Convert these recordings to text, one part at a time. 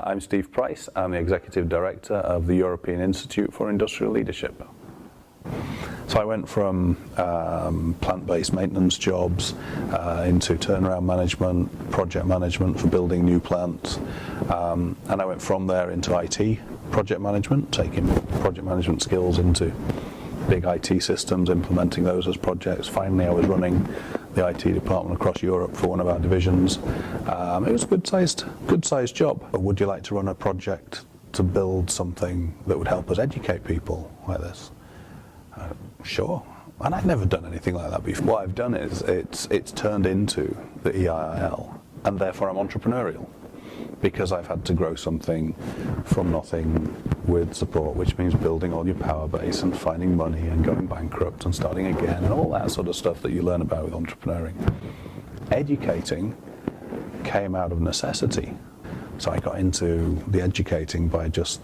I'm Steve Price. I'm the Executive Director of the European Institute for Industrial Leadership. So I went from plant-based maintenance jobs into turnaround management, project management for building new plants, and I went from there into IT project management, taking project management skills into big IT systems, implementing those as projects. Finally, I was running the IT department across Europe for one of our divisions. It was a good sized job. But would you like to run a project to build something that would help us educate people like this? Sure. And I'd never done anything like that before. What I've done is it's turned into the EIIL, and therefore I'm entrepreneurial, because I've had to grow something from nothing with support, which means building all your power base and finding money and going bankrupt and starting again and all that sort of stuff that you learn about with entrepreneuring. Educating came out of necessity. So I got into the educating by just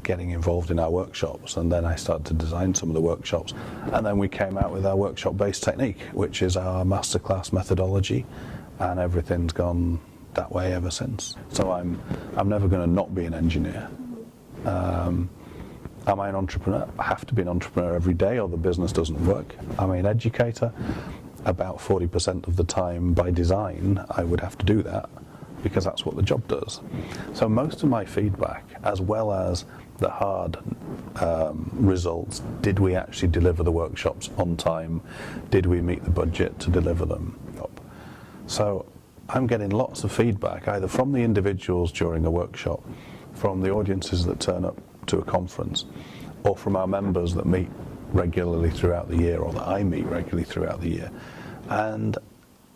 getting involved in our workshops, and then I started to design some of the workshops, and then we came out with our workshop-based technique, which is our masterclass methodology, and everything's gone that way ever since. So I'm never going to not be an engineer. Am I an entrepreneur? I have to be an entrepreneur every day or the business doesn't work. Am I an educator? About 40% of the time by design I would have to do that, because that's what the job does. So most of my feedback, as well as the hard results, did we actually deliver the workshops on time? Did we meet the budget to deliver them? So I'm getting lots of feedback, either from the individuals during a workshop, from the audiences that turn up to a conference, or from our members that meet regularly throughout the year, or that I meet regularly throughout the year. And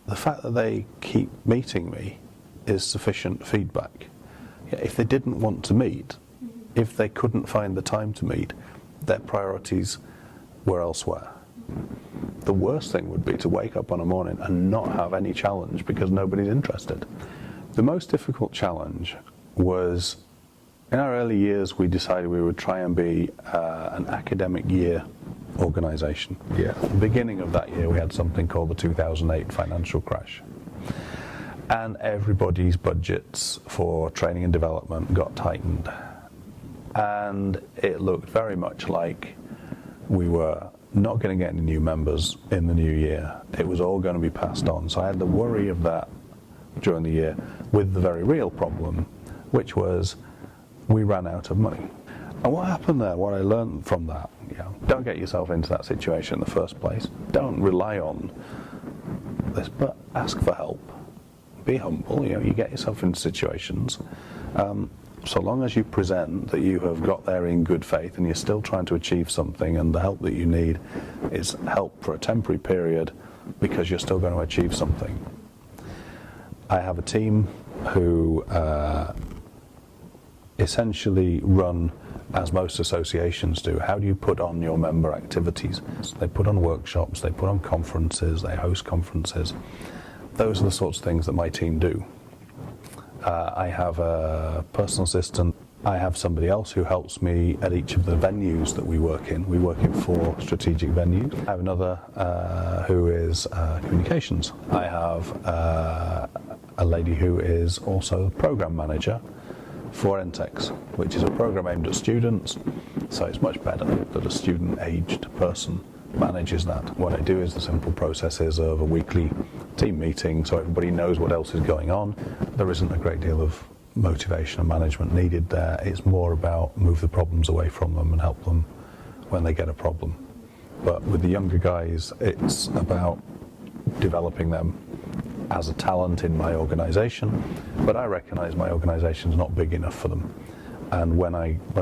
the fact that they keep meeting me is sufficient feedback. If they didn't want to meet, if they couldn't find the time to meet, their priorities were elsewhere. The worst thing would be to wake up on a morning and not have any challenge because nobody's interested. The most difficult challenge was, in our early years, we decided we would try and be an academic year organisation. Yeah. At the beginning of that year, we had something called the 2008 financial crash. And everybody's budgets for training and development got tightened. And it looked very much like we were not going to get any new members in the new year. It was all going to be passed on. So I had the worry of that during the year, with the very real problem, which was we ran out of money. And what happened there, what I learned from that, don't get yourself into that situation in the first place. Don't rely on this, but ask for help. Be humble. You get yourself into situations. So long as you present that you have got there in good faith and you're still trying to achieve something, and the help that you need is help for a temporary period because you're still going to achieve something. I have a team who essentially run as most associations do. How do you put on your member activities? They put on workshops, they put on conferences, they host conferences. Those are the sorts of things that my team do. I have a personal assistant. I have somebody else who helps me at each of the venues that we work in. We work in 4 strategic venues. I have another who is communications. I have a lady who is also program manager for NTEX, which is a program aimed at students. So it's much better that a student-aged person manages that. What I do is the simple processes of a weekly team meeting, so everybody knows what else is going on. There isn't a great deal of motivation and management needed there. It's more about move the problems away from them and help them when they get a problem. But with the younger guys, it's about developing them as a talent in my organisation, but I recognise my organisation's not big enough for them. And when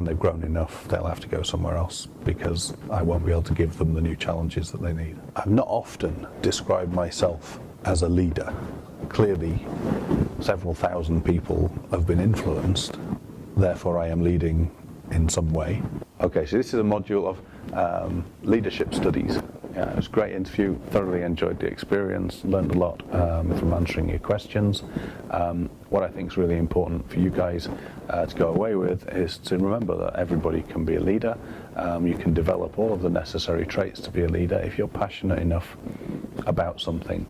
they've grown enough, they'll have to go somewhere else, because I won't be able to give them the new challenges that they need. I've not often described myself as a leader. Clearly, several thousand people have been influenced, therefore I am leading in some way. Okay, so this is a module of leadership studies. Yeah, it was a great interview, thoroughly enjoyed the experience, learned a lot from answering your questions. What I think is really important for you guys to go away with is to remember that everybody can be a leader. You can develop all of the necessary traits to be a leader if you're passionate enough about something.